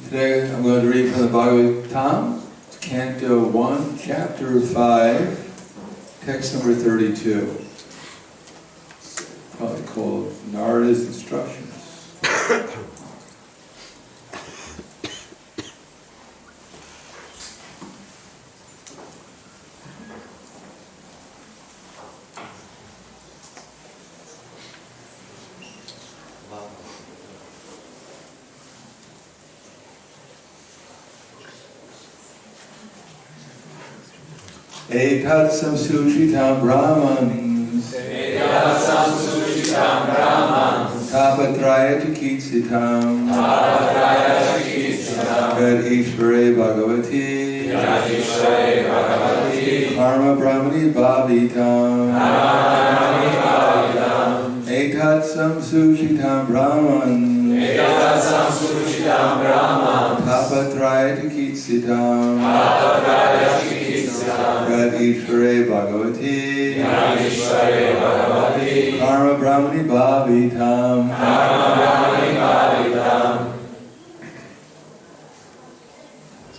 Today I'm going to read from the Bhagavatam, Canto 1, Chapter 5, text number 32. Probably called Narada's Instructions. Etat samsuchitam brahmans tapatraya chikitsitam yad ishvare bhagavati karma brahmani bhavitam etat samsuchitam brahmans tapatraya chikitsitam yad ishvare bhagavati karma brahmani bhavitam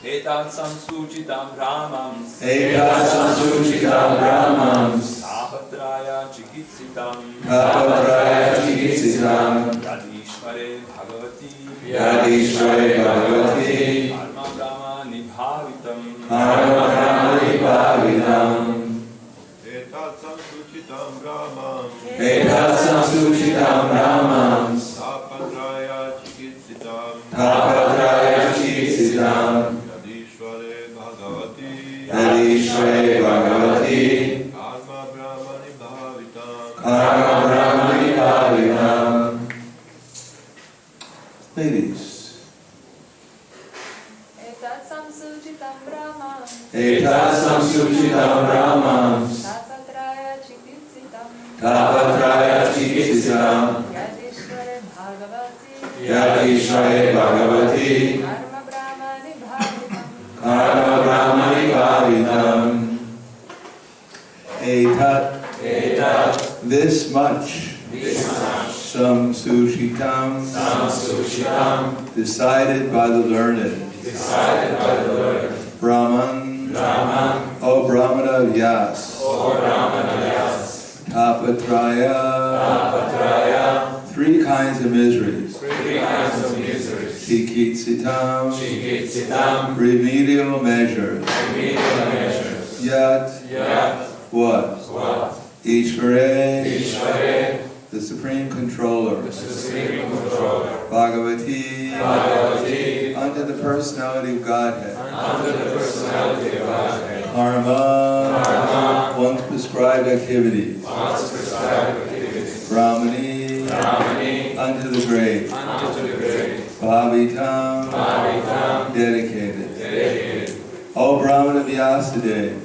etat samsuchitam brahmans tapatraya chikitsitam yad ishvare bhagavati karma brahmani bhavitam etat samsuchitam brahmans tapatraya chikitsitam yad ishvare bhagavati karma brahmani bhavitam. Ladies. Etat samsuchitam brahmans tapatraya chikitsitam yad ishvare bhagavati karma brahmani bhavitam. Etat, this much, samsuchitam, decided by the learned, Brahman, O Brahmana Vyas, Tapatraya, three kinds of miseries, Chikitsitam, remedial measures, Yat, what? Ishvare, the Supreme Controller, Bhagavati, under the personality of Godhead, Karma, one's prescribed activities, Brahmani, unto the great, Bhavitam, dedicated. O Brahmana Vyasadeva,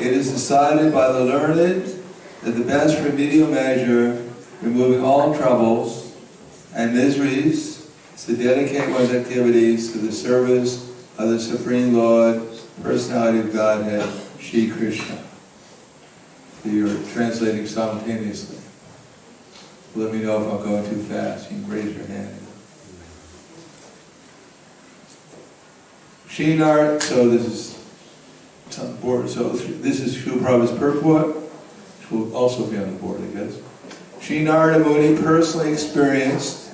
it is decided by the learned that the best remedial measure, removing all troubles and miseries, is to dedicate one's activities to the service of the Supreme Lord, Personality of Godhead, Shri Krishna. So you're translating simultaneously. Let me know if I'm going too fast. You can raise your hand. Srinarada, so this is on the board. So this is Srila Prabhupada's purport, which will also be on the board, I guess. Sri Narada Muni personally experienced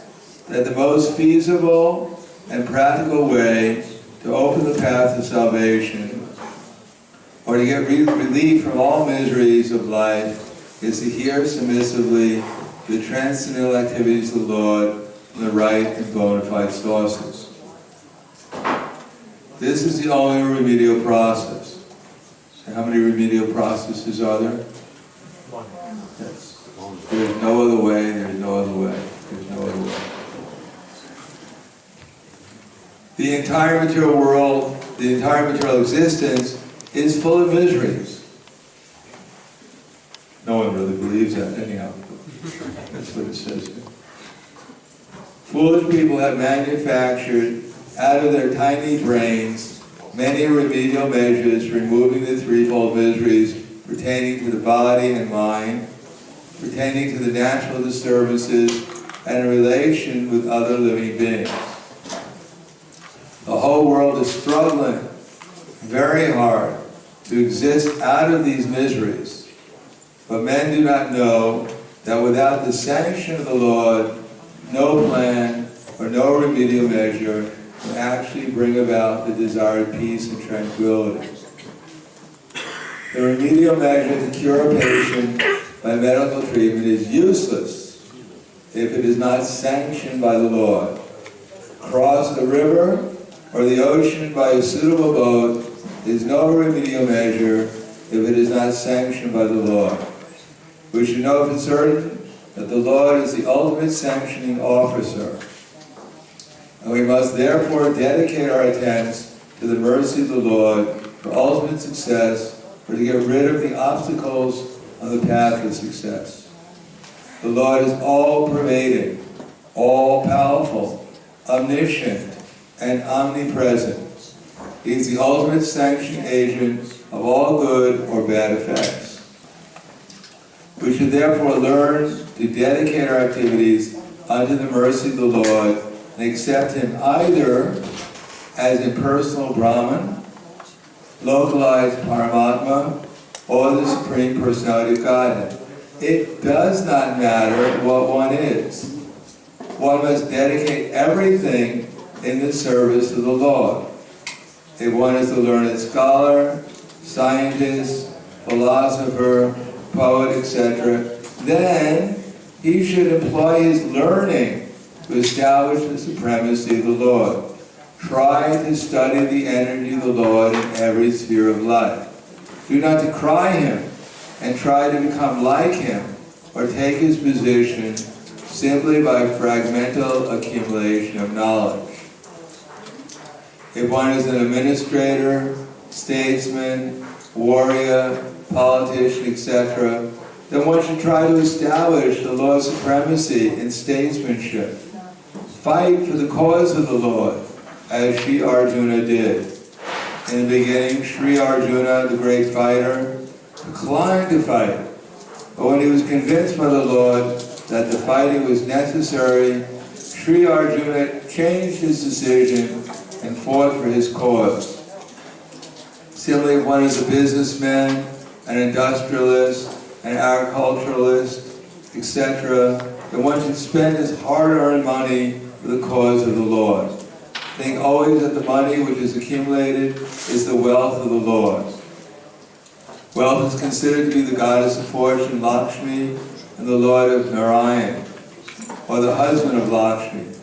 that the most feasible and practical way to open the path to salvation, or to get relief from all miseries of life, is to hear submissively the transcendental activities of the Lord from the right and bona fide sources. This is the only remedial process. So how many remedial processes are there? One. Yes. There's no other way, there's no other way, there's no other way. The entire material world, the entire material existence is full of miseries. No one really believes that anyhow. That's what it says here. Foolish people have manufactured out of their tiny brains many remedial measures removing the threefold miseries pertaining to the body and mind, pertaining to the natural disturbances, and in relation with other living beings. whole world is struggling very hard to exist out of these miseries. But men do not know that without the sanction of the Lord, no plan or no remedial measure can actually bring about the desired peace and tranquility. The remedial measure to cure a patient by medical treatment is useless if it is not sanctioned by the Lord. Cross the river or the ocean by a suitable boat is no remedial measure if it is not sanctioned by the Lord. We should know for certain that the Lord is the ultimate sanctioning officer, and we must therefore dedicate our attempts to the mercy of the Lord for ultimate success, or to get rid of the obstacles on the path of success. The Lord is all-pervading, all-powerful, omniscient, and omnipresent. He is the ultimate sanctioning agent of all good or bad effects. We should therefore learn to dedicate our activities unto the mercy of the Lord and accept Him either as impersonal Brahman, localized Paramatma, or the Supreme Personality of Godhead. It does not matter what one is. One must dedicate everything in the service of the Lord. If one is a learned scholar, scientist, philosopher, poet, etc., then he should employ his learning to establish the supremacy of the Lord. Try to study the energy of the Lord in every sphere of life. Do not decry Him and try to become like Him or take His position simply by fragmental accumulation of knowledge. If one is an administrator, statesman, warrior, politician, etc., then one should try to establish the Lord's supremacy in statesmanship. Fight for the cause of the Lord, as Sri Arjuna did. In the beginning, Sri Arjuna, the great fighter, declined to fight. But when he was convinced by the Lord that the fighting was necessary, Sri Arjuna changed his decision and fought for his cause. Similarly, if one is a businessman, an industrialist, an agriculturalist, etc., then one should spend his hard-earned money for the cause of the Lord. Think always that the money which is accumulated is the wealth of the Lord. Wealth is considered to be the goddess of fortune, Lakshmi, and the Lord of Narayan, or the husband of Lakshmi.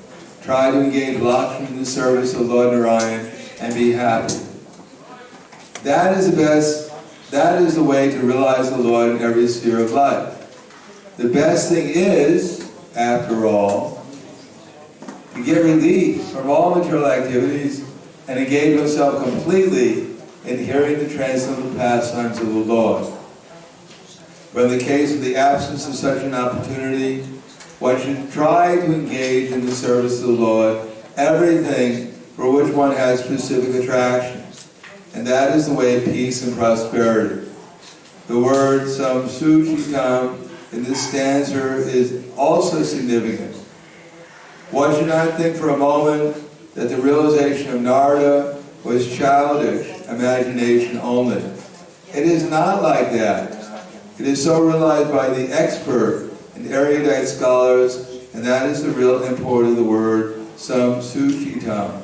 Try to engage Lakshmi in the service of Lord Narayan and be happy. That is the way to realize the Lord in every sphere of life. The best thing is, after all, to get relief from all material activities and engage oneself completely in hearing the transcendental pastimes of the Lord. But in the case of the absence of such an opportunity, one should try to engage in the service of the Lord, everything for which one has specific attractions. And that is the way of peace and prosperity. The word samsuchitam in this stanza is also significant. One should not think for a moment that the realization of Narada was childish imagination only. It is not like that. It is so realized by the expert and erudite scholars, and that is the real import of the word samsuchitam.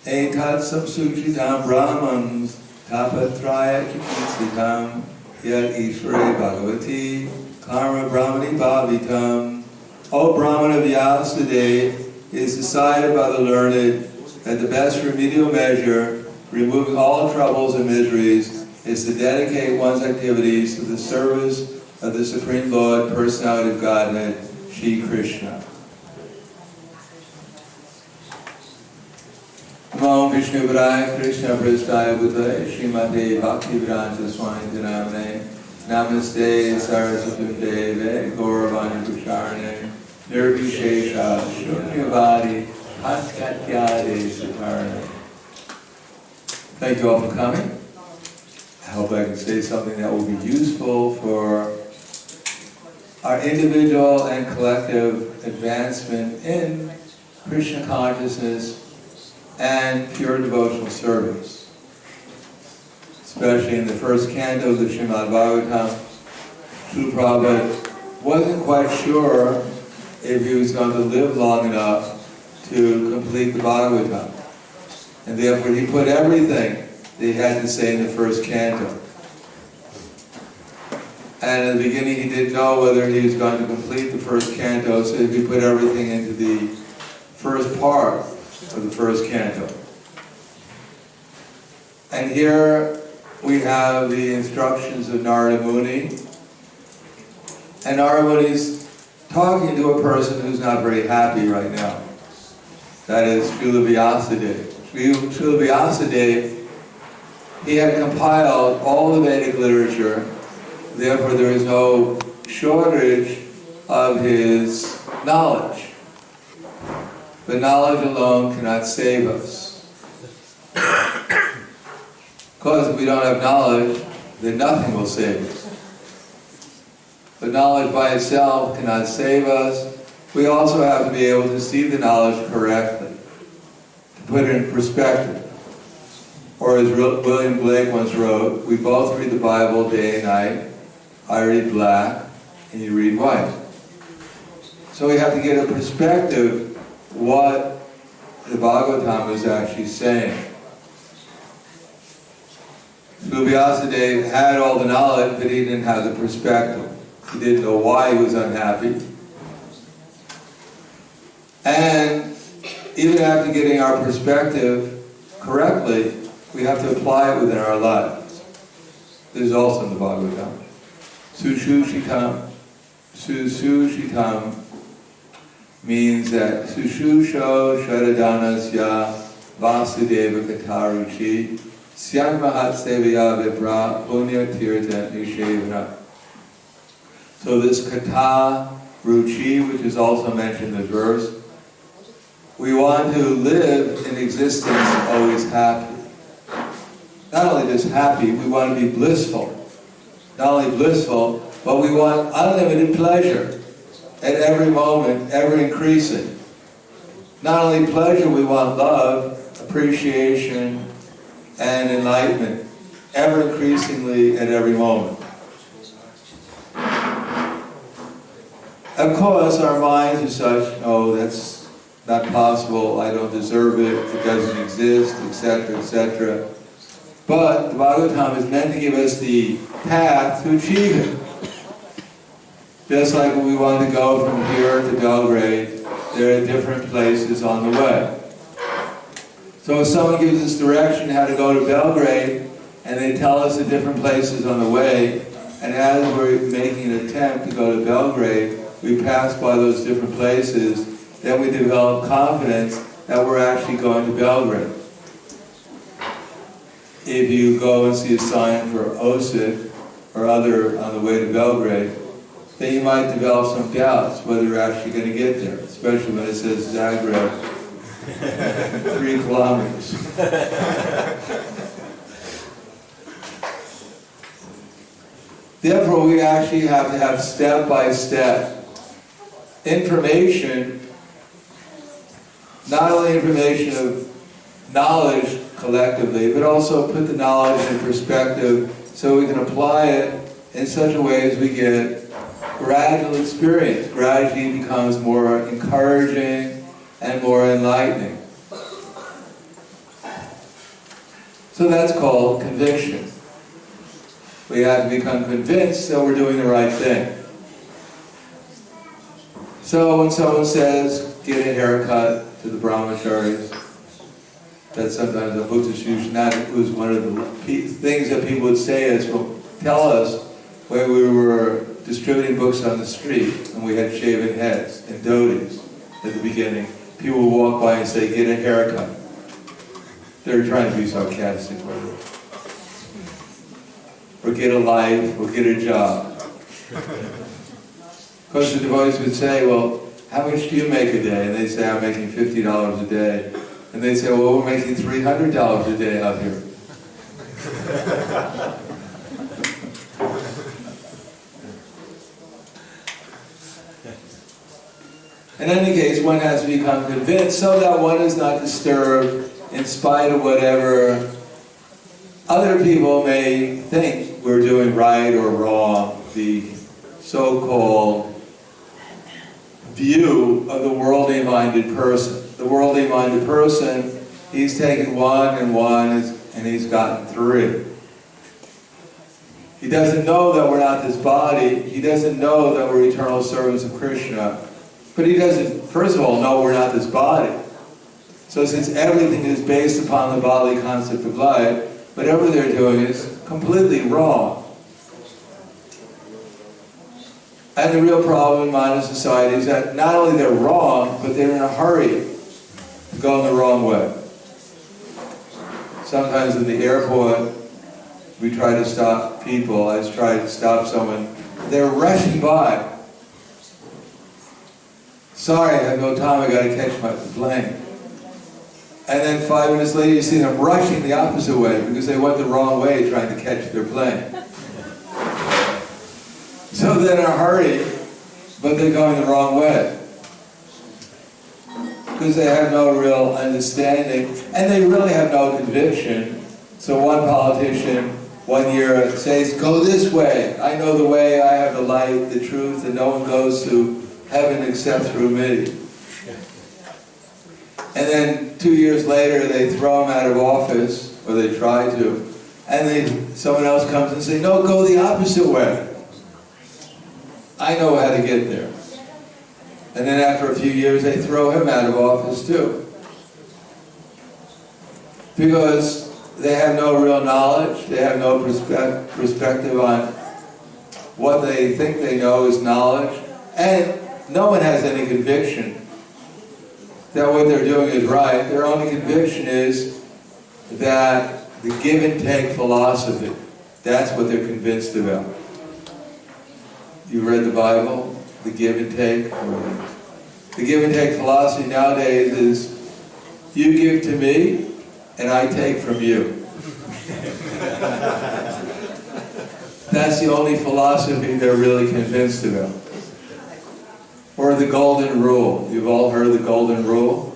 Etat samsuchitam brahmans tapatraya chikitsitam yad ishvare bhagavati karma brahmani bhavitam. O Brahman of Vyasadeva, it is decided by the learned that the best remedial measure, removing all troubles and miseries, is to dedicate one's activities to the service of the Supreme Lord, Personality of Godhead, Shri Krishna. Namo Vishnu Padaya Krishna Prasthaya Bhutale Srimate Bhaktivedanta Swami Namane Namaste Saraswati Deve Gora Bhusharane Nirvishesha Shunyavadi Hatkatyade Sakarane. Thank you all for coming. I hope I can say something that will be useful for our individual and collective advancement in Krishna consciousness, and pure devotional service. Especially in the first canto of the Srimad Bhagavatam, Srila Prabhupada wasn't quite sure if he was going to live long enough to complete the Bhagavatam. And therefore he put everything that he had to say in the first canto. And in the beginning he didn't know whether he was going to complete the first canto, so he put everything into the first part of the first canto. And here we have the instructions of Narada Muni. And Narada Muni's talking to a person who's not very happy right now. That is Srila Vyasadeva. Srila Vyasadeva, he had compiled all the Vedic literature, therefore there is no shortage of his knowledge. But knowledge alone cannot save us. Because if we don't have knowledge, then nothing will save us. But knowledge by itself cannot save us. We also have to be able to see the knowledge correctly, to put it in perspective. Or as William Blake once wrote, we both read the Bible day and night. I read black, and you read white. So we have to get a perspective what the Bhagavatam is actually saying. Srila Vyasadeva had all the knowledge, but he didn't have the perspective. He didn't know why he was unhappy. And even after getting our perspective correctly, we have to apply it within our lives. This is also in the Bhagavatam. Sushitam means that Sushusho Sharadanasya Vasudeva Kataruchi Syan Mahat Sevaya Vipra Punya Tirtha Nishevana. So this Kata Ruchi, which is also mentioned in the verse, we want to live in existence always happy. Not only just happy, we want to be blissful. Not only blissful, but we want unlimited pleasure at every moment, ever increasing. Not only pleasure, we want love, appreciation, and enlightenment, ever increasingly at every moment. Of course, our minds are such, oh, that's not possible, I don't deserve it, it doesn't exist, etc., etc. But the Bhagavatam is meant to give us the path to achieve it. Just like when we want to go from here to Belgrade, there are different places on the way. So if someone gives us direction how to go to Belgrade, and they tell us the different places on the way, and as we're making an attempt to go to Belgrade, we pass by those different places, then we develop confidence that we're actually going to Belgrade. If you go and see a sign for Osip or other on the way to Belgrade, then you might develop some doubts whether you're actually going to get there, especially when it says Zagreb, 3 kilometers. Therefore, we actually have to have step-by-step information, not only information of knowledge collectively, but also put the knowledge in perspective so we can apply it in such a way as we get gradual experience. Gradually becomes more encouraging and more enlightening. So that's called conviction. We have to become convinced that we're doing the right thing. So when someone says, get a haircut to the brahmacharis, that's sometimes a Bhuta was one of the things that people would say tell us when we were distributing books on the street and we had shaven heads and dhotis at the beginning. People would walk by and say, get a haircut. They were trying to be sarcastic. Or get a life, or get a job. Because the devotees would say, well, how much do you make a day? And they'd say, I'm making $50 a day. And they'd say, well, we're making $300 a day out here. In any case, one has to become convinced so that one is not disturbed in spite of whatever other people may think we're doing right or wrong, the so-called view of the worldly-minded person. The worldly-minded person, he's taken one and one and he's gotten three. He doesn't know that we're not this body. He doesn't know that we're eternal servants of Krishna. But he doesn't, first of all, know we're not this body. So since everything is based upon the bodily concept of life, whatever they're doing is completely wrong. And the real problem in modern society is that not only they're wrong, but they're in a hurry to go in the wrong way. Sometimes in the airport, we try to stop people. I just tried to stop someone. They're rushing by. Sorry, I have no time, I got to catch my plane. And then 5 minutes later you see them rushing the opposite way because they went the wrong way trying to catch their plane. So they're in a hurry, but they're going the wrong way. Because they have no real understanding, and they really have no conviction. So one politician one year says, go this way, I know the way, I have the light, the truth, and no one goes to heaven except through me. And then 2 years later they throw him out of office, or they try to, and someone else comes and says, no, go the opposite way. I know how to get there. And then after a few years they throw him out of office too. Because they have no real knowledge, they have no perspective on what they think they know is knowledge, and no one has any conviction that what they're doing is right. Their only conviction is that the give and take philosophy, that's what they're convinced about. You read the Bible, the give and take? The give and take philosophy nowadays is, you give to me, and I take from you. That's the only philosophy they're really convinced about. Or the golden rule. You've all heard of the golden rule?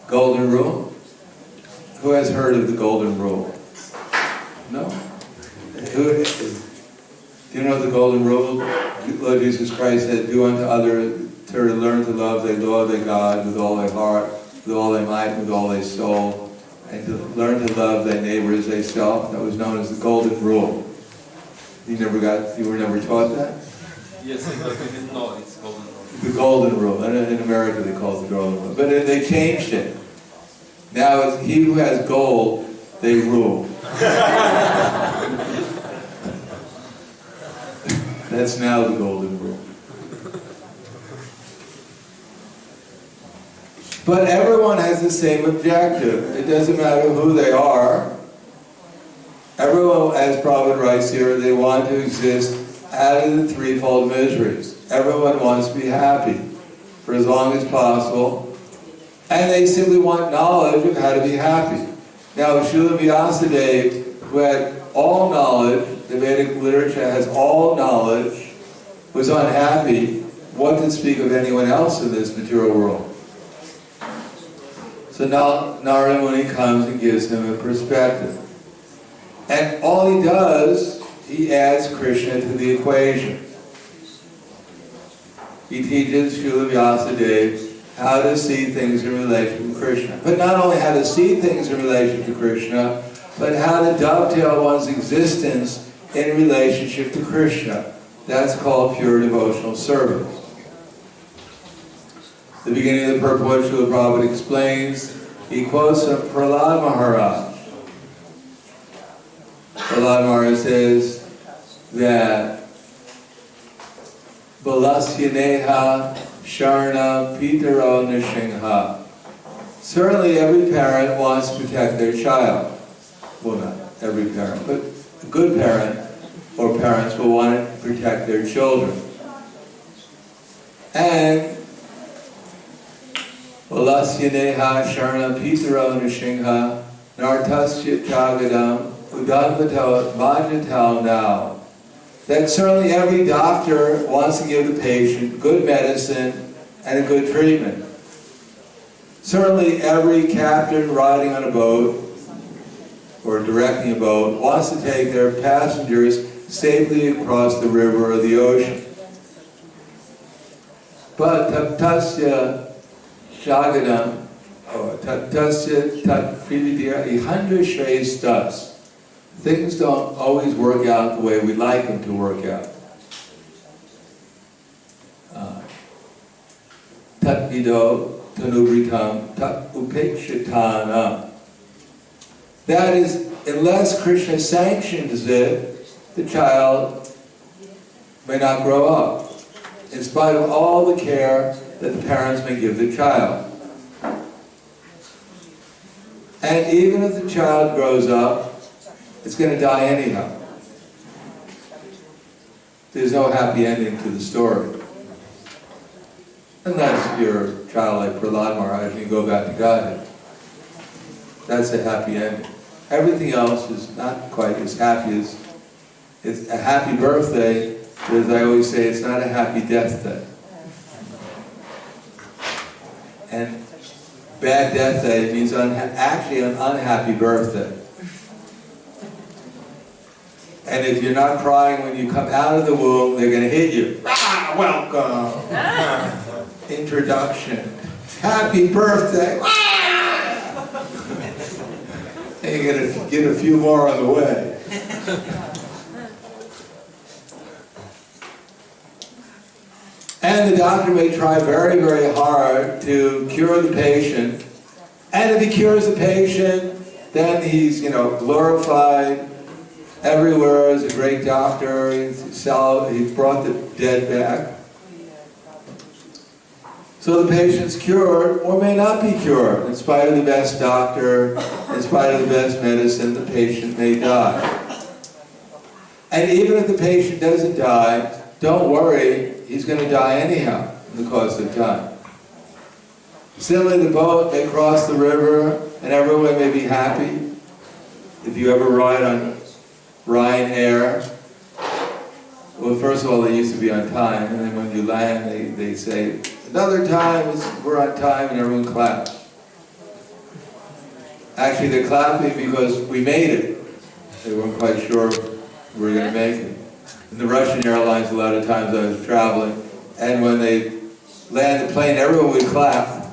Golden rule? Who has heard of the golden rule? No? Do you know the golden rule? Lord Jesus Christ said, do unto others, to learn to love their Lord, their God, with all their heart, with all their might, with all their soul, and to learn to love thy neighbor as thyself. That was known as the golden rule. You were never taught that? Yes, but we didn't know it's golden rule. The golden rule. In America they call it the golden rule. But they changed it. Now it's he who has gold, they rule. That's now the golden rule. But everyone has the same objective. It doesn't matter who they are. Everyone, as Prabhupada writes here, they want to exist out of the threefold miseries. Everyone wants to be happy for as long as possible. And they simply want knowledge of how to be happy. Now, Srila Vyasadeva, who had all knowledge, the Vedic literature has all knowledge, was unhappy. What to speak of anyone else in this material world? So now Narada Muni comes and gives him a perspective. And all he does, he adds Krishna to the equation. He teaches Srila Vyasadeva how to see things in relation to Krishna. But not only how to see things in relation to Krishna, but how to dovetail one's existence in relationship to Krishna. That's called pure devotional service. The beginning of the purport, Srila Prabhupada explains, he quotes from Prahlad Maharaj. Prahlad Maharaj says that Balasyaneha Sharna Pitaro Nishingha. Certainly every parent wants to protect their child. Well, not every parent, but a good parent or parents will want to protect their children. And Balasyaneha Sharna Pitaro Nishingha Nartasya Chagadam Udanvatal Vajatal now. that certainly every doctor wants to give the patient good medicine and a good treatment. Certainly every captain riding on a boat or directing a boat wants to take their passengers safely across the river or the ocean. But taptasya shaganam, or taptasya tatvidya ihanda shrestas. Things don't always work out the way we like them to work out. Tat vido tanubritam tat upekshitana. That is, unless Krishna sanctions it, the child may not grow up, in spite of all the care that the parents may give the child. And even if the child grows up, it's going to die anyhow. There's no happy ending to the story. Unless you're a child like Prahlad Maharaj and you go back to Godhead. That's a happy ending. Everything else is not quite as happy as... It's a happy birthday, but as I always say, it's not a happy death day. And bad death day means actually an unhappy birthday. And if you're not crying when you come out of the womb, they're going to hit you. Ah, welcome. Introduction. Happy birthday. Ah! And you're going to get a few more on the way. And the doctor may try very, very hard to cure the patient. And if he cures the patient, then he's, glorified everywhere as a great doctor. He's brought the dead back. So the patient's cured, or may not be cured. In spite of the best doctor, in spite of the best medicine, the patient may die. And even if the patient doesn't die, don't worry, he's going to die anyhow in the course of time. Similarly, the boat may cross the river, and everyone may be happy. If you ever ride on Ryanair, well, first of all, they used to be on time, and then when you land, they say, another time, we're on time, and everyone claps. Actually, they're clapping because we made it. They weren't quite sure we were going to make it. In the Russian airlines, a lot of times I was traveling, and when they land the plane, everyone would clap.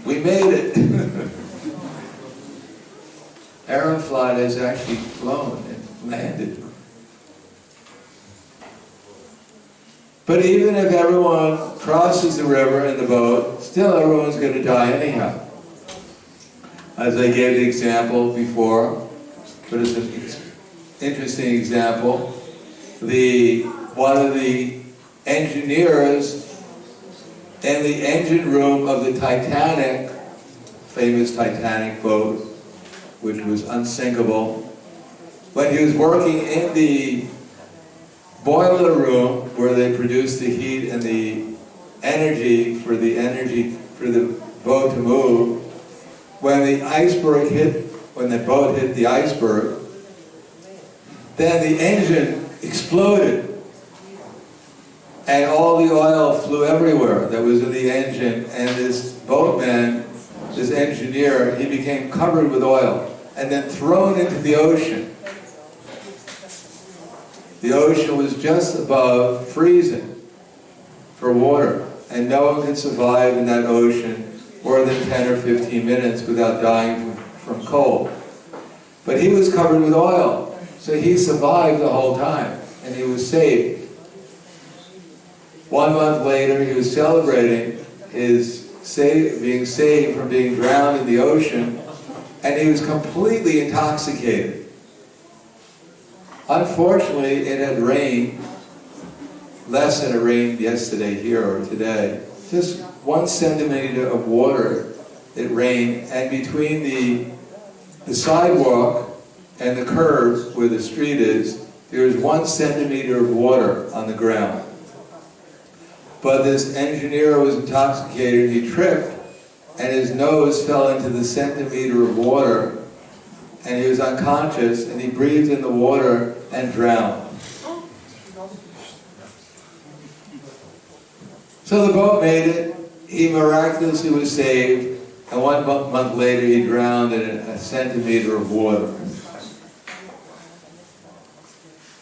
We made it. Aeroflot has actually flown and landed. But even if everyone crosses the river in the boat, still everyone's going to die anyhow. As I gave the example before, but it's an interesting example. One of the engineers in the engine room of the Titanic, famous Titanic boat, which was unsinkable, when he was working in the boiler room where they produced the heat and the energy for the boat to move, when the boat hit the iceberg, then the engine exploded, and all the oil flew everywhere that was in the engine, and this boatman, this engineer, he became covered with oil and then thrown into the ocean. The ocean was just above freezing for water, and no one could survive in that ocean more than 10 or 15 minutes without dying from cold. But he was covered with oil. So he survived the whole time, and he was saved. 1 month later, he was celebrating his being saved from being drowned in the ocean, and he was completely intoxicated. Unfortunately, it had rained, less than it rained yesterday here or today. Just 1 centimeter of water it rained, and between the sidewalk and the curb where the street is, there is 1 centimeter of water on the ground. But this engineer was intoxicated, he tripped, and his nose fell into the centimeter of water, and he was unconscious, and he breathed in the water and drowned. So the boat made it. He miraculously was saved, and 1 month later he drowned in a centimeter of water.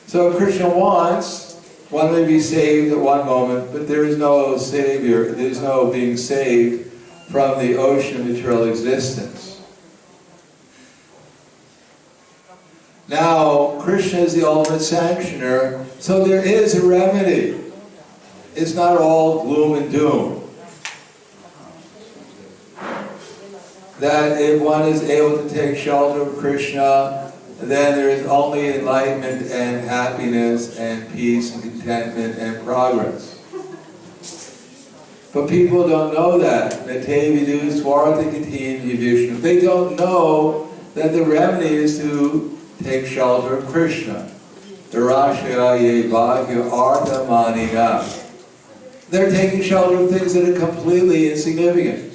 So Krishna wants one may be saved at one moment, but there is no savior, there is no being saved from the ocean of material existence. Now, Krishna is the ultimate sanctioner, so there is a remedy. It's not all gloom and doom. That if one is able to take shelter of Krishna, then there is only enlightenment and happiness and peace and contentment and progress. But people don't know that. They don't know that the remedy is to take shelter of Krishna. They're taking shelter of things that are completely insignificant.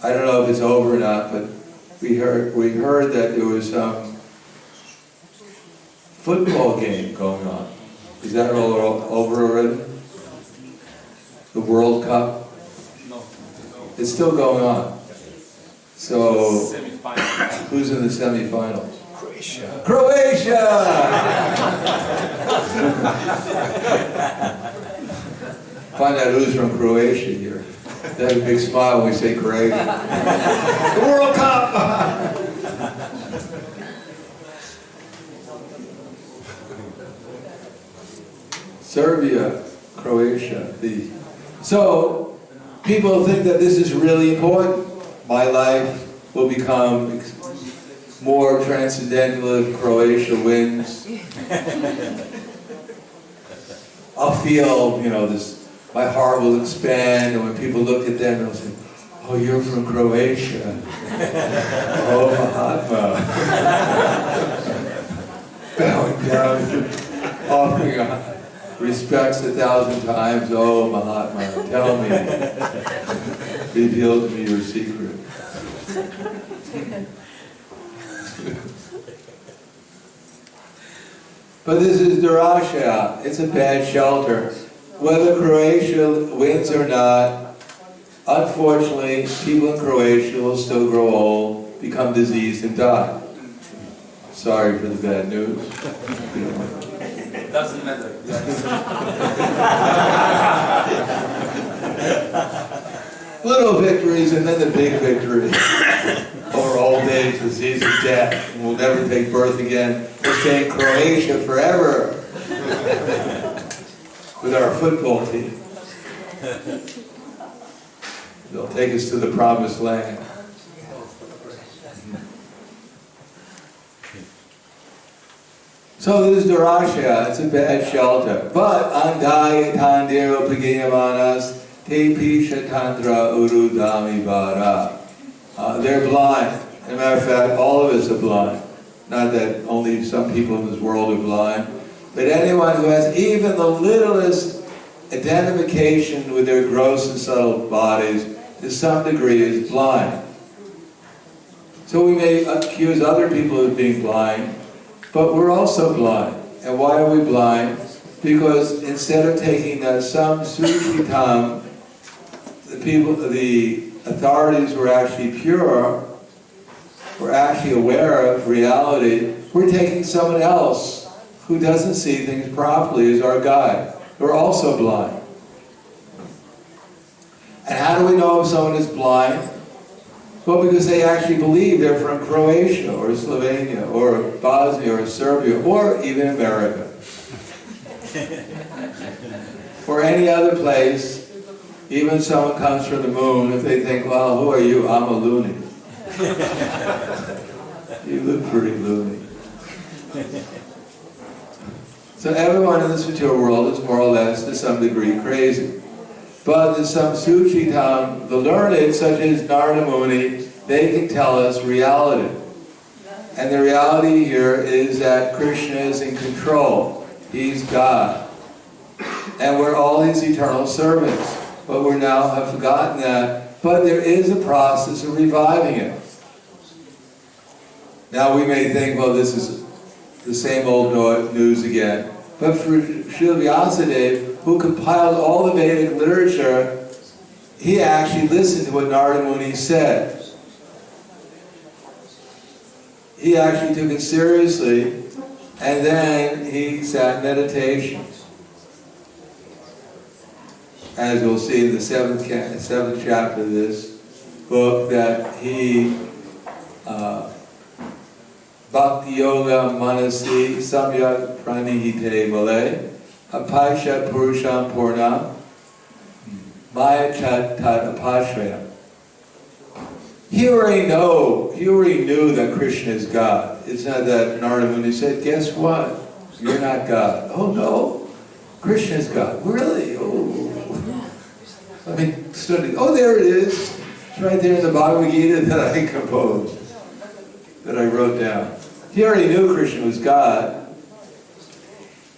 I don't know if it's over or not, but we heard that there was some football game going on. Is that all over already? The World Cup? No. It's still going on. So, Semi-final. who's in the semifinals? Croatia! Find out who's from Croatia here. They have a big smile when we say Croatia. The World Cup! Serbia, Croatia. So, people think that this is really important. My life will become more transcendental if Croatia wins. I'll feel, my heart will expand, and when people look at them, they'll say, oh, you're from Croatia. Oh, Mahatma. Bowing down, offering respects 1,000 times. Oh, Mahatma, tell me. Reveal to me your secret. But this is Durasha. It's a bad shelter. Whether Croatia wins or not, unfortunately, people in Croatia will still grow old, become diseased, and die. Sorry for the bad news. Doesn't matter. Little victories and then the big victory. Over old age, disease, and death. And we'll never take birth again. We'll stay in Croatia forever. With our football team. They'll take us to the promised land. So this is Durasha, it's a bad shelter. But Andaya Tandiro Pagiyamanas Te Pisha Tantra Urudami Bara. They're blind. As a matter of fact, all of us are blind. Not that only some people in this world are blind. But anyone who has even the littlest identification with their gross and subtle bodies, to some degree, is blind. So we may accuse other people of being blind, but we're also blind. And why are we blind? Because instead of taking that samsuchitam, the authorities were actually pure, were actually aware of reality, we're taking someone else who doesn't see things properly as our guide. We're also blind. And how do we know if someone is blind? Well, because they actually believe they're from Croatia or Slovenia or Bosnia or Serbia or even America. Or any other place. Even someone comes from the moon, if they think, well, who are you? I'm a loony. You look pretty loony. So everyone in this material world is more or less, to some degree, crazy. But there's some Suchitam, the learned, such as Narada Muni, they can tell us reality. And the reality here is that Krishna is in control. He's God. And we're all His eternal servants. But we now have forgotten that. But there is a process of reviving it. Now we may think, well, this is the same old news again. But for Srila Vyasadeva, who compiled all the Vedic literature, he actually listened to what Narada Muni said. He actually took it seriously, and then he sat in meditation. As we'll see in the seventh chapter of this book, that he Bhakti Yoga Manasi Samyak Pranihite Vale Apaishat Purusham Purnam Maya Chat Tat Apashrayam. He already knew that Krishna is God. It's not that Narada Muni said, guess what? You're not God. Oh no, Krishna is God. Really? Oh. I mean, study. Oh, there it is. It's right there in the Bhagavad Gita that I composed, that I wrote down. He already knew Krishna was God.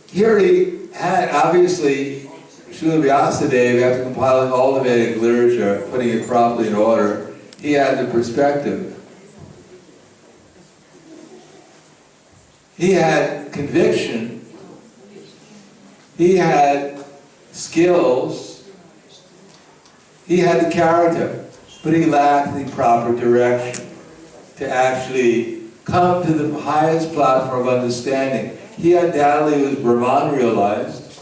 He already had, obviously, Srila Vyasadeva, after compiling all the Vedic literature, putting it properly in order, he had the perspective. He had conviction. He had skills. He had the character, but he lacked the proper direction to actually come to the highest platform of understanding. He undoubtedly was Brahman realized.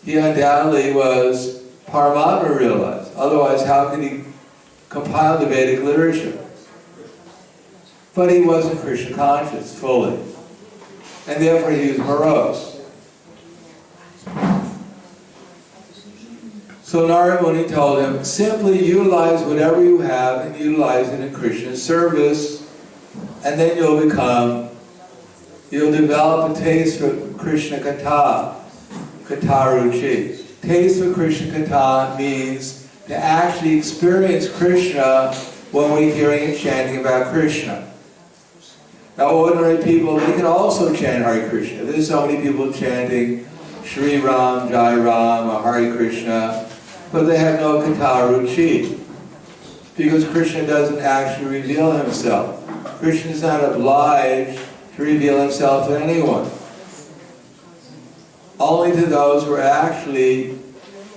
He undoubtedly was Paramatma realized. Otherwise, how could he compile the Vedic literature? But he wasn't Krishna conscious fully. And therefore he was morose. So Narada Muni told him, simply utilize whatever you have and utilize it in Krishna's service, and then you'll develop a taste for Krishna Katha, Katha-ruchi. Taste for Krishna Katha means to actually experience Krishna when we're hearing and chanting about Krishna. Now ordinary people, they can also chant Hare Krishna. There's so many people chanting Shri Ram, Jai Ram, or Hare Krishna, but they have no Katha-ruchi, because Krishna doesn't actually reveal himself. Krishna is not obliged to reveal himself to anyone. Only to those who are actually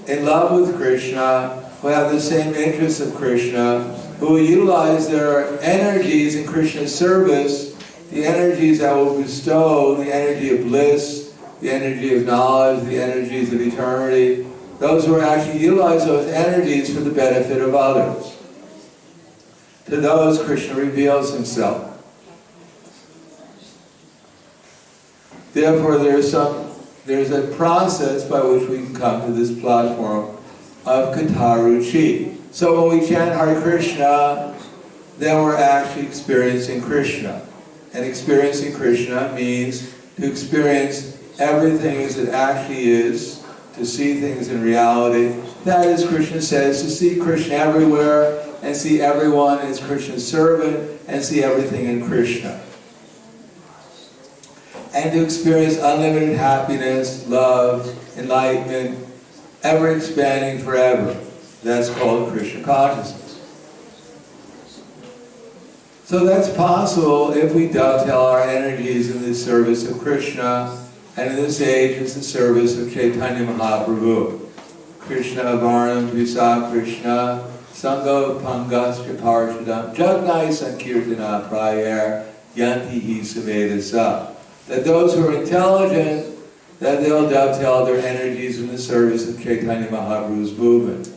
in love with Krishna, who have the same interests of Krishna, who utilize their energies in Krishna's service, the energies that will bestow the energy of bliss, the energy of knowledge, the energies of eternity. Those who actually utilize those energies for the benefit of others. To those, Krishna reveals himself. Therefore, there's a process by which we can come to this platform of Katha-ruchi. So when we chant Hare Krishna, then we're actually experiencing Krishna. And experiencing Krishna means to experience everything as it actually is, to see things in reality. That is, Krishna says, to see Krishna everywhere and see everyone as Krishna's servant and see everything in Krishna. And to experience unlimited happiness, love, enlightenment, ever expanding forever. That's called Krishna consciousness. So that's possible if we dovetail our energies in the service of Krishna, and in this age is the service of Chaitanya Mahaprabhu. Krishna Avarnam Visa Krishna, Sangha Pangasya Parshadam, Jagnai Sankirtana Prayer, Yanti Hi Savedasa. That those who are intelligent, that they'll dovetail their energies in the service of Chaitanya Mahaprabhu's movement.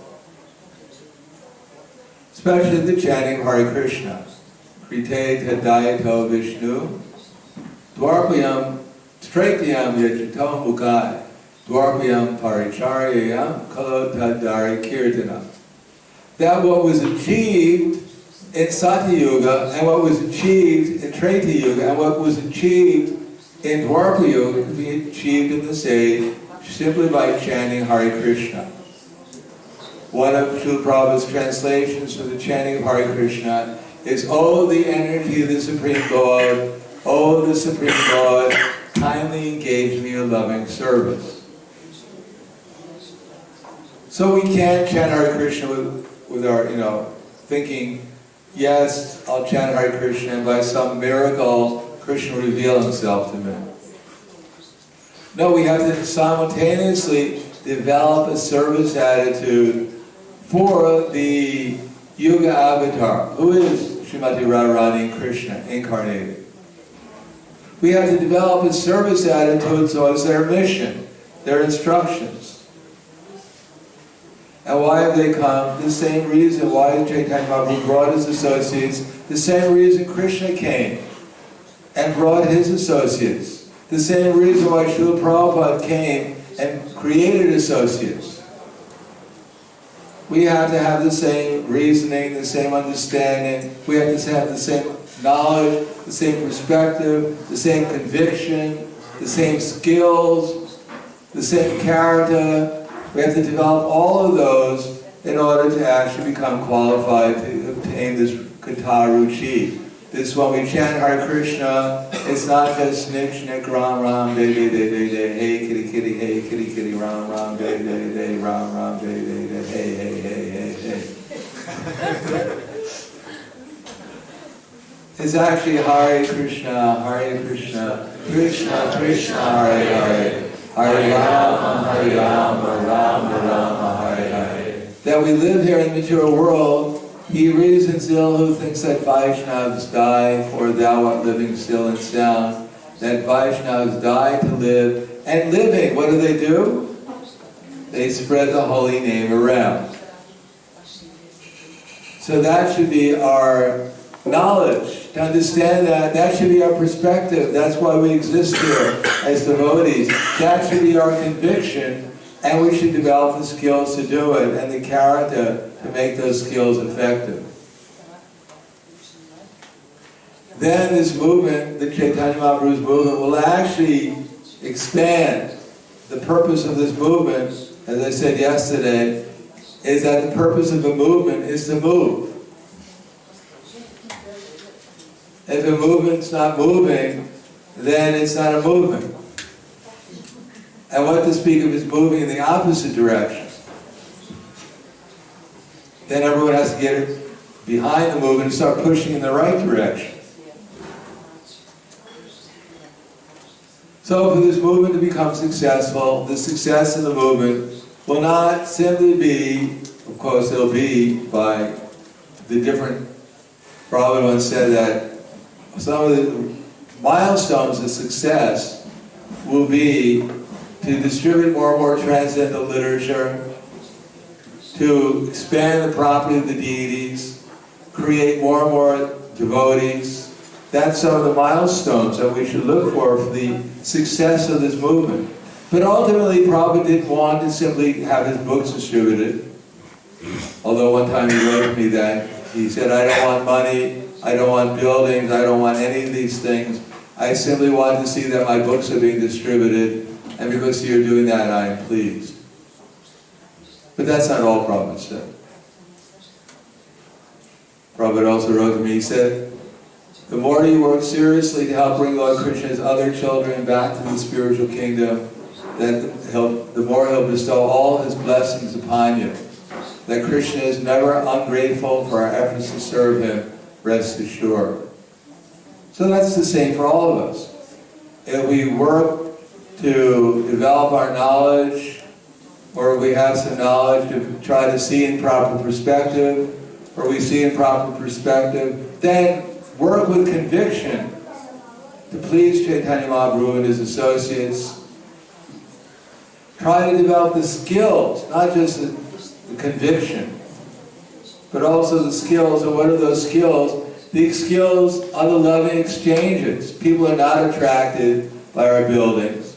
Especially the chanting of Hare Krishna. Krite Tadayato Vishnu, Dwarpayam Stratyam Yajato Mukai, Dwarpayam Paricharyayam Kalotadari Kirtana. That what was achieved in Satya Yuga, and what was achieved in Treta Yuga, and what was achieved in Dwarpa Yuga can be achieved in this age simply by chanting Hare Krishna. One of Srila Prabhupada's translations for the chanting of Hare Krishna is, "Oh, the energy of the Supreme Lord, oh, the Supreme Lord, kindly engage me in loving service." So we can't chant Hare Krishna with our, thinking, yes, I'll chant Hare Krishna, and by some miracle, Krishna will reveal himself to me. No, we have to simultaneously develop a service attitude for the Yuga avatar, who is Srimati Radharani Krishna incarnated. We have to develop a service attitude towards their mission, their instructions. And why have they come? The same reason why Chaitanya Mahaprabhu brought his associates, the same reason Krishna came and brought his associates, the same reason why Srila Prabhupada came and created associates. We have to have the same reasoning, the same understanding, we have to have the same knowledge, the same perspective, the same conviction, the same skills, the same character. We have to develop all of those in order to actually become qualified to obtain this Kataruchi. This, when we chant Hare Krishna, it's not just snick, snick, ram, ram, day, day, day, day, day, hey, kitty, kitty, hey, kitty, kitty, ram, ram, day, day, day, ram, ram, day, day, day, hey, hey, hey, hey, hey. It's actually Hare Krishna, Krishna, Krishna, Hare Hare, Hare Rama, Rama, Rama, Hare Hare. That we live here in the material world, he reasons ill who thinks that Vaishnavas die, for thou art living still and sound. That Vaishnavas die to live, and living, what do? They spread the holy name around. So that should be our knowledge, to understand that should be our perspective. That's why we exist here as devotees. That should be our conviction, and we should develop the skills to do it and the character to make those skills effective. Then this movement, the Chaitanya Mahaprabhu's movement, will actually expand. The purpose of this movement, as I said yesterday, is that the purpose of the movement is to move. If a movement's not moving, then it's not a movement. And what to speak of is moving in the opposite direction. Then everyone has to get behind the movement and start pushing in the right direction. So for this movement to become successful, the success of the movement will not simply be, of course it'll be by the different, Prabhupada once said that some of the milestones of success will be to distribute more and more transcendental literature, to expand the property of the deities, create more and more devotees. That's some of the milestones that we should look for the success of this movement. But ultimately, Prabhupada didn't want to simply have his books distributed. Although one time he wrote me that, he said, I don't want money, I don't want buildings, I don't want any of these things. I simply want to see that my books are being distributed, and because you're doing that, I am pleased. But that's not all Prabhupada said. Prabhupada also wrote to me, he said, the more you work seriously to help bring Lord Krishna's other children back to the spiritual kingdom, then the more he'll bestow all his blessings upon you. That Krishna is never ungrateful for our efforts to serve him, rest assured. So that's the same for all of us. If we work to develop our knowledge, or we have some knowledge to try to see in proper perspective, or we see in proper perspective, then work with conviction to please Chaitanya Mahaprabhu and his associates. Try to develop the skills, not just the conviction, but also the skills. And what are those skills? The skills are the loving exchanges. People are not attracted by our buildings.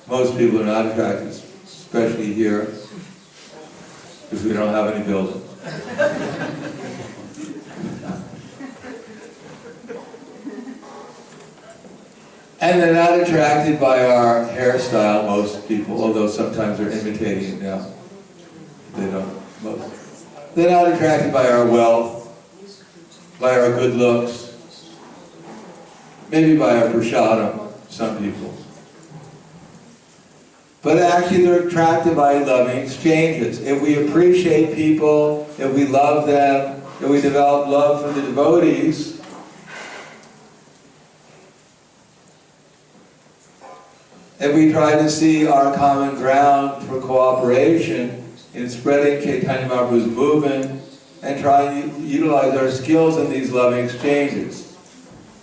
Most people are not attracted, especially here, because we don't have any buildings. And they're not attracted by our hairstyle, most people, although sometimes they're imitating it now. They don't, most. They're not attracted by our wealth, by our good looks, maybe by our prasadam, some people. But actually they're attracted by loving exchanges. If we appreciate people, if we love them, if we develop love for the devotees, if we try to see our common ground for cooperation in spreading Chaitanya Mahaprabhu's movement and try to utilize our skills in these loving exchanges.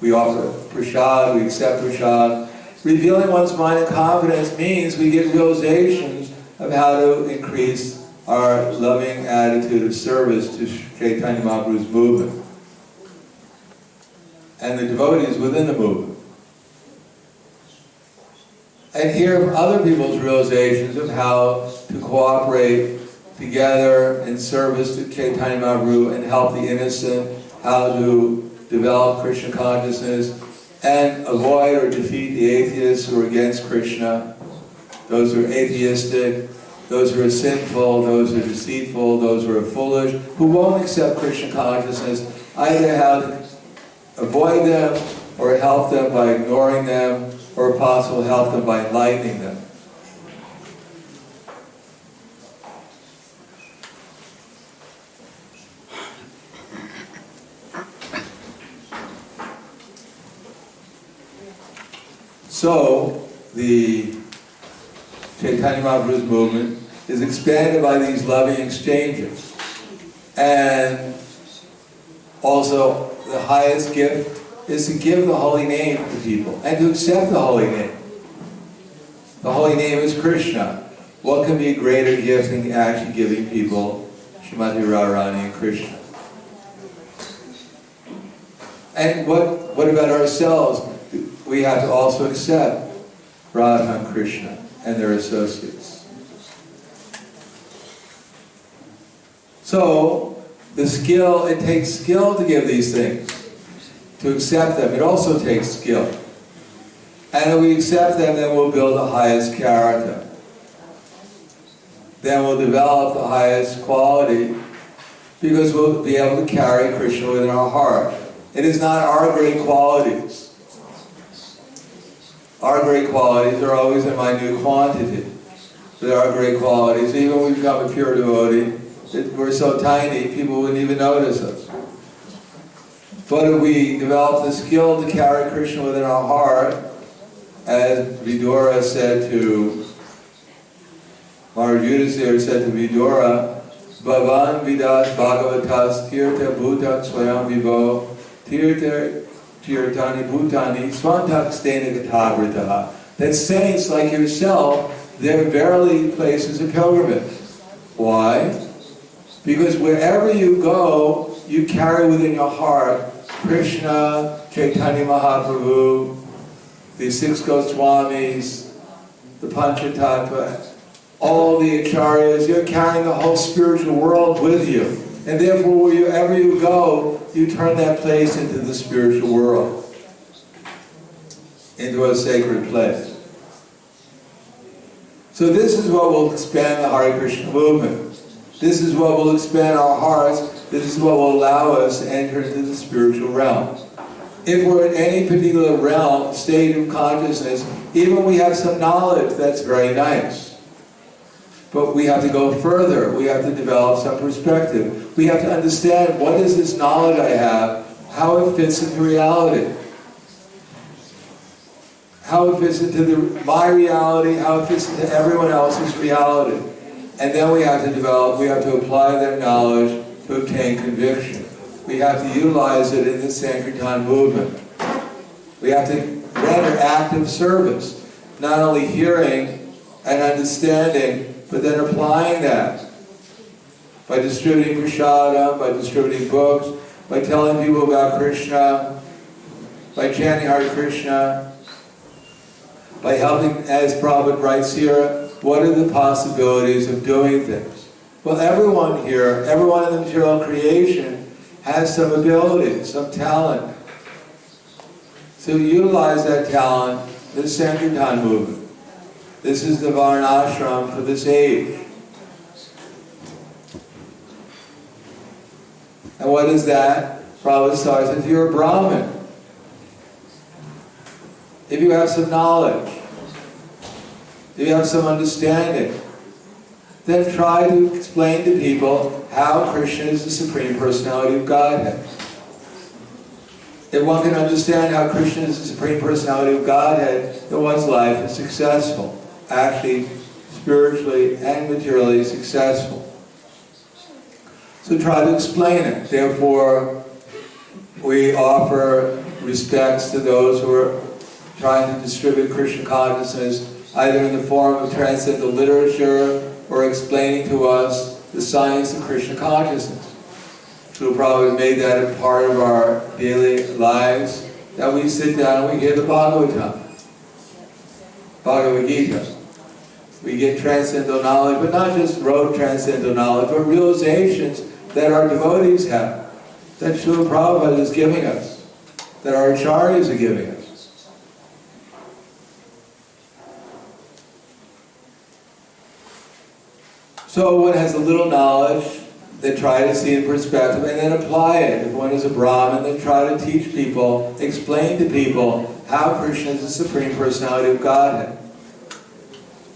We offer prasad, we accept prasad. Revealing one's mind and confidence means we get realizations of how to increase our loving attitude of service to Chaitanya Mahaprabhu's movement and the devotees within the movement. And hear other people's realizations of how to cooperate together in service to Chaitanya Mahaprabhu and help the innocent, how to develop Krishna consciousness and avoid or defeat the atheists who are against Krishna, those who are atheistic, those who are sinful, those who are deceitful, those who are foolish, who won't accept Krishna consciousness, either how to avoid them or help them by ignoring them, or if possible help them by enlightening them. So, the Chaitanya Mahaprabhu's movement is expanded by these loving exchanges. And also, the highest gift is to give the holy name to people and to accept the holy name. The holy name is Krishna. What can be a greater gift than actually giving people Srimati Radharani and Krishna? And what about ourselves? We have to also accept Radha and Krishna and their associates. So, the skill, it takes skill to give these things. To accept them, it also takes skill. And if we accept them, then we'll build the highest character. Then we'll develop the highest quality, because we'll be able to carry Krishna within our heart. It is not our great qualities. Our great qualities are always in minute quantity. But our great qualities, even when we become a pure devotee, we're so tiny, people wouldn't even notice us. But if we develop the skill to carry Krishna within our heart, as Vidura said to, Maharaj Yudhisthira said to Vidura, Bhavan Vidas Bhagavatas Tirtha Bhutan Swayam Vivo Tirtha Tirtani Bhutani Swantak Stena Gatavritaha. That saints like yourself, they're verily places of pilgrimage. Why? Because wherever you go, you carry within your heart Krishna, Chaitanya Mahaprabhu, the six Goswamis, the Panchatattva, all the acharyas. You're carrying the whole spiritual world with you. And therefore, wherever you go, you turn that place into the spiritual world, into a sacred place. So this is what will expand the Hare Krishna movement. This is what will expand our hearts. This is what will allow us to enter into the spiritual realm. If we're in any particular realm, state of consciousness, even we have some knowledge, that's very nice. But we have to go further. We have to develop some perspective. We have to understand, what is this knowledge I have, how it fits into reality. How it fits into my reality, how it fits into everyone else's reality. And then we have to develop, we have to apply that knowledge to obtain conviction. We have to utilize it in the Sankirtan movement. We have to render active service, not only hearing and understanding, but then applying that by distributing prasadam, by distributing books, by telling people about Krishna, by chanting Hare Krishna, by helping, as Prabhupada writes here, what are the possibilities of doing things? Well, everyone here, everyone in the material creation has some ability, some talent. So utilize that talent, the Sankirtan movement. This is the Varnashram for this age. And what is that? Prabhupada starts, if you're a Brahmin, if you have some knowledge, if you have some understanding, then try to explain to people how Krishna is the Supreme Personality of Godhead. if one can understand how Krishna is the Supreme Personality of Godhead, then one's life is successful. Actually, spiritually and materially successful. So try to explain it. Therefore, we offer respects to those who are trying to distribute Krishna consciousness, either in the form of transcendental literature or explaining to us the science of Krishna consciousness. So probably made that a part of our daily lives, that we sit down and we hear the Bhagavatam, Bhagavad Gita. We get transcendental knowledge, but not just rote transcendental knowledge, but realizations that our devotees have, that Srila Prabhupada is giving us, that our acharyas are giving us. So one has a little knowledge, they try to see in perspective and then apply it. If one is a Brahmin, then try to teach people, explain to people how Krishna is the Supreme Personality of Godhead.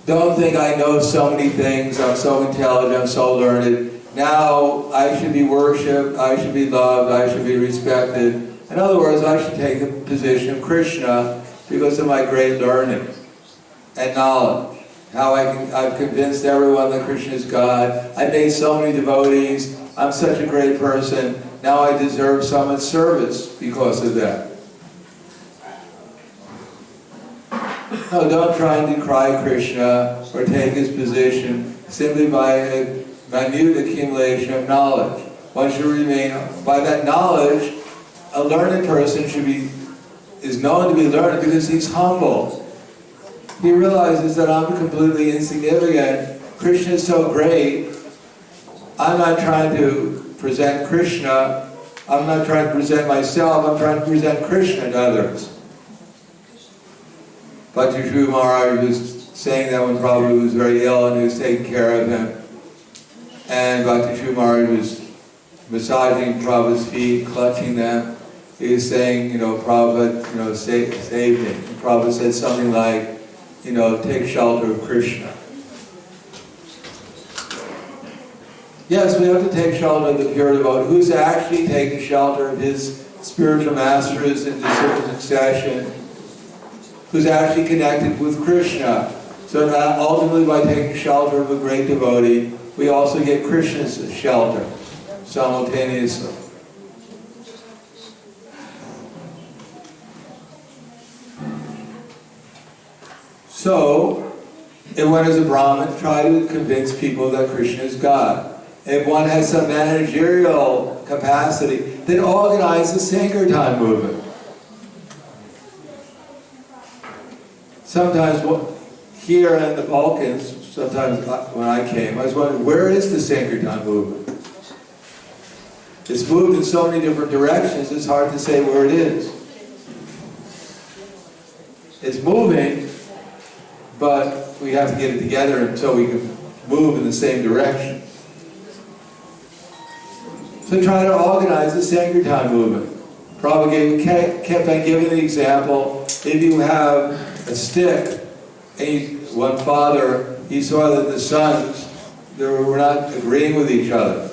Don't think I know so many things, I'm so intelligent, I'm so learned. Now I should be worshipped, I should be loved, I should be respected. In other words, I should take the position of Krishna because of my great learning and knowledge. How I've convinced everyone that Krishna is God. I've made so many devotees. I'm such a great person. Now I deserve so much service because of that. No, don't try and decry Krishna or take his position simply by a minute accumulation of knowledge. One should remain, by that knowledge, a learned person is known to be learned because he's humble. He realizes that I'm completely insignificant. Krishna is so great. I'm not trying to present Krishna. I'm not trying to present myself. I'm trying to present Krishna to others. Bhakti Shri Maharaj was saying that when Prabhupada was very ill and he was taking care of him. And Bhakti Shri Maharaj was massaging Prabhupada's feet, clutching them. He was saying, Prabhupada, save me. And Prabhupada said something like, take shelter of Krishna. Yes, we have to take shelter of the pure devotee, who's actually taking shelter of his spiritual masters in disciple succession, who's actually connected with Krishna. So that ultimately by taking shelter of a great devotee, we also get Krishna's shelter simultaneously. So, if one is a Brahmin, try to convince people that Krishna is God. If one has some managerial capacity, then organize the Sankirtan movement. Sometimes, here in the Balkans, sometimes when I came, I was wondering, where is the Sankirtan movement? It's moved in so many different directions, it's hard to say where it is. It's moving, but we have to get it together until we can move in the same direction. So try to organize the Sankirtan movement. Prabhupada kept on giving the example, if you have a stick, and one father, he saw that the sons, they were not agreeing with each other.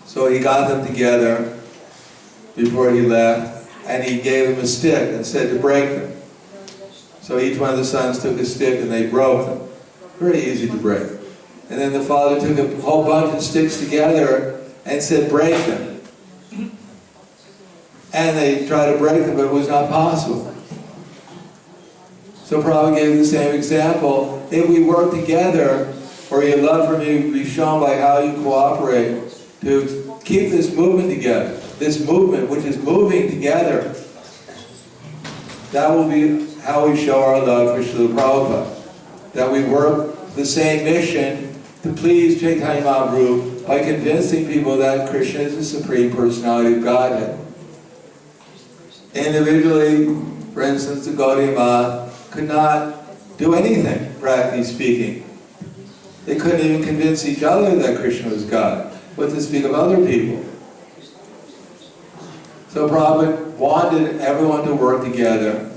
So he got them together before he left, and he gave them a stick and said to break them. So each one of the sons took a stick and they broke them. Very easy to break. And then the father took a whole bunch of sticks together and said, break them. And they tried to break them, but it was not possible. So Prabhupada gave the same example. If we work together, or your love for me will be shown by how you cooperate to keep this movement together, this movement which is moving together, that will be how we show our love for Srila Prabhupada. That we work the same mission to please Chaitanya Mahaprabhu by convincing people that Krishna is the Supreme Personality of Godhead. Individually, for instance, the Gaudiya Math could not do anything, practically speaking. They couldn't even convince each other that Krishna was God. What to speak of other people? So Prabhupada wanted everyone to work together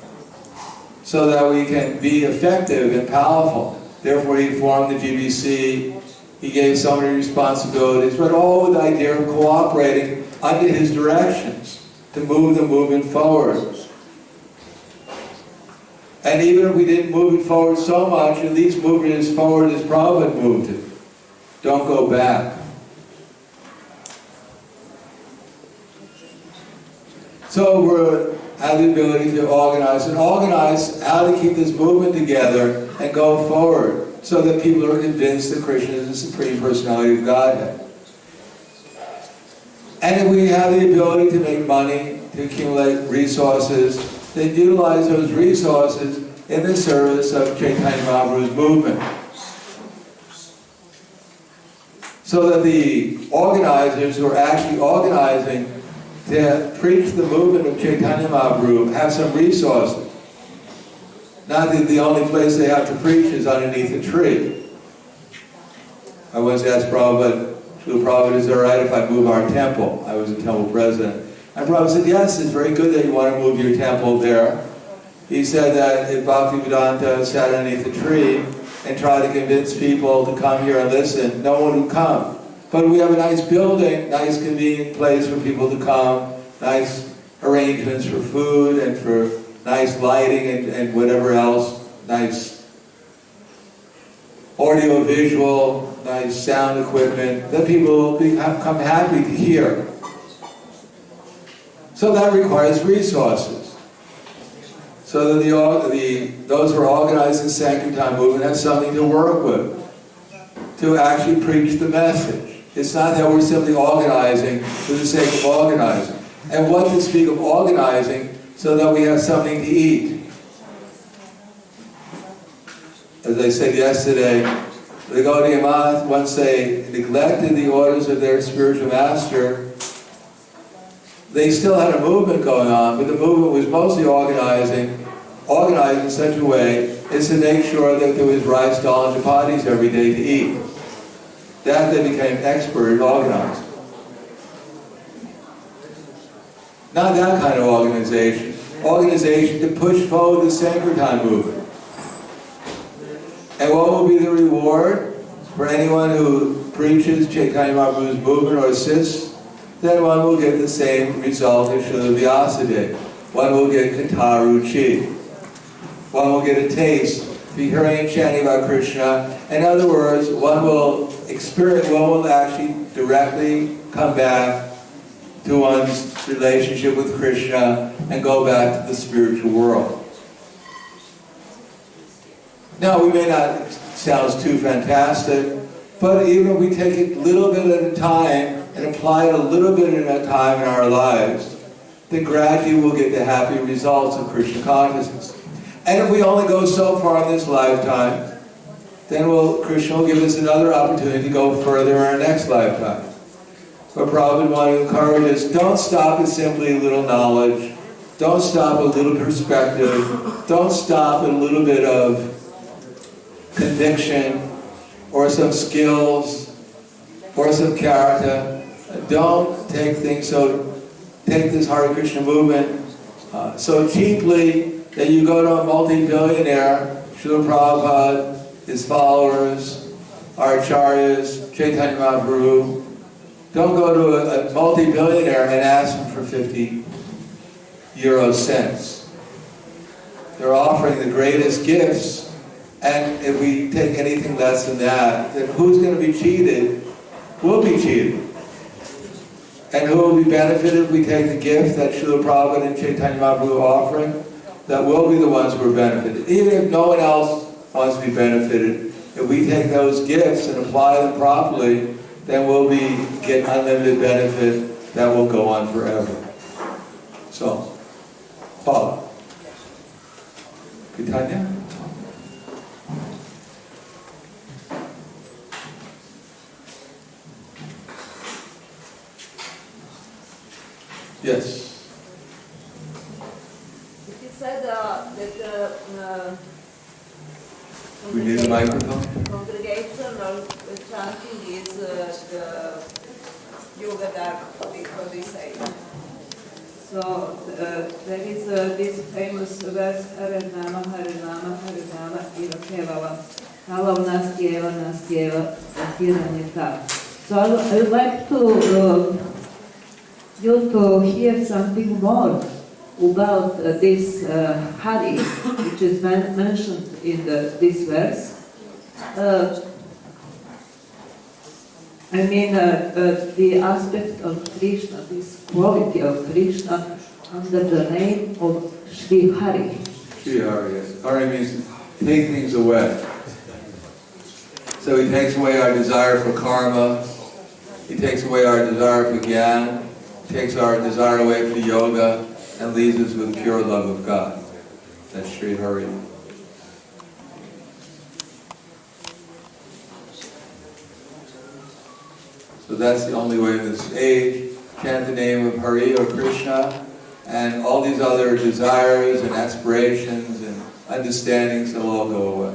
so that we can be effective and powerful. Therefore he formed the GBC He gave so many responsibilities, but all with the idea of cooperating under his directions to move the movement forward. And even if we didn't move it forward so much, at least move it as forward as Prabhupada moved it. Don't go back. So we have the ability to organize how to keep this movement together and go forward, so that people are convinced that Krishna is the Supreme Personality of Godhead. And if we have the ability to make money, to accumulate resources, then utilize those resources in the service of Chaitanya Mahaprabhu's movement. So that the organizers who are actually organizing to preach the movement of Chaitanya Mahaprabhu have some resources. Not that the only place they have to preach is underneath a tree. I once asked Prabhupada, Prabhupada, is it all right if I move our temple? I was a temple president. And Prabhupada said, yes, it's very good that you want to move your temple there. He said that if Bhaktivedanta sat underneath a tree and tried to convince people to come here and listen, no one would come. But we have a nice building, nice convenient place for people to come, nice arrangements for food and for nice lighting and whatever else, nice audio-visual, nice sound equipment, that people will become happy to hear. So that requires resources. So that those who are organizing the Sankirtan movement have something to work with, to actually preach the message. It's not that we're simply organizing for the sake of organizing. And what to speak of organizing so that we have something to eat. As I said yesterday, the Gaudiya Math, once they neglected the orders of their spiritual master, they still had a movement going on, but the movement was mostly organized in such a way as to make sure that there was rice, dal, and chapatis every day to eat. That they became expert at organizing. Not that kind of organization. Organization to push forward the Sankirtan movement. And what will be the reward for anyone who preaches Chaitanya Mahaprabhu's movement or assists? Then one will get the same result as Srila Vyasadeva. One will get Kataruchi. One will get a taste of hearing and chanting about Krishna. In other words, one will actually directly come back to one's relationship with Krishna and go back to the spiritual world. Now, we may not sound too fantastic, but even if we take it a little bit at a time and apply it a little bit at a time in our lives, then gradually we'll get the happy results of Krishna consciousness. And if we only go so far in this lifetime, then Krishna will give us another opportunity to go further in our next lifetime. But Prabhupada would want to encourage us, don't stop at simply a little knowledge, don't stop at a little perspective, don't stop at a little bit of conviction, or some skills, or some character. Don't take this Hare Krishna movement so cheaply that you go to a multi-billionaire, Srila Prabhupada, his followers, our acharyas, Chaitanya Mahaprabhu. Don't go to a multi-billionaire and ask him for 50 euro cents. They're offering the greatest gifts, and if we take anything less than that, then who's going to be cheated? We'll be cheated. And who will be benefited if we take the gift that Srila Prabhupada and Chaitanya Mahaprabhu are offering? That will be the ones who are benefited. Even if no one else wants to be benefited, if we take those gifts and apply them properly, then we'll get unlimited benefit that will go on forever. So, follow. Chaitanya? Yes. It is said that We need a microphone. congregational chanting is the yoga dharma, because they say. So there is this famous verse, Hare Nama, Iva Kevala. Halav Nastyeva, chantiranje tako. So I would like to you to hear something more about this Hari, which is mentioned in this verse. I mean, the aspect of Krishna, this quality of Krishna under the name of Sri Hari. Sri Hari, yes. Hari means take things away. So he takes away our desire for karma, he takes away our desire for jnana, takes our desire away for yoga, and leaves us with pure love of God. That's Sri Hari. So that's the only way in this age. Chant the name of Hari or Krishna, and all these other desires and aspirations and understandings will all go away.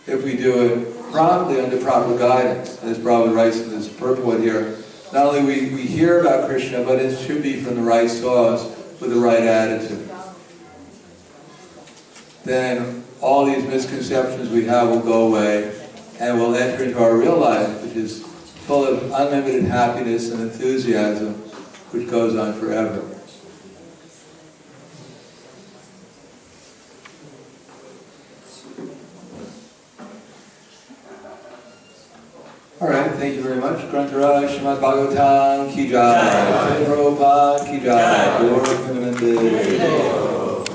If we do it promptly, under proper guidance, as Prabhupada writes in this purport here, not only we hear about Krishna, but it should be from the right source, with the right attitude. Then all these misconceptions we have will go away, and we'll enter into our real life, which is full of unlimited happiness and enthusiasm, which goes on forever. All right, thank you very much. Grantaraj, Srimad Bhagavatam, Ki Jai. Prabhupada, Ki Jai. Gora,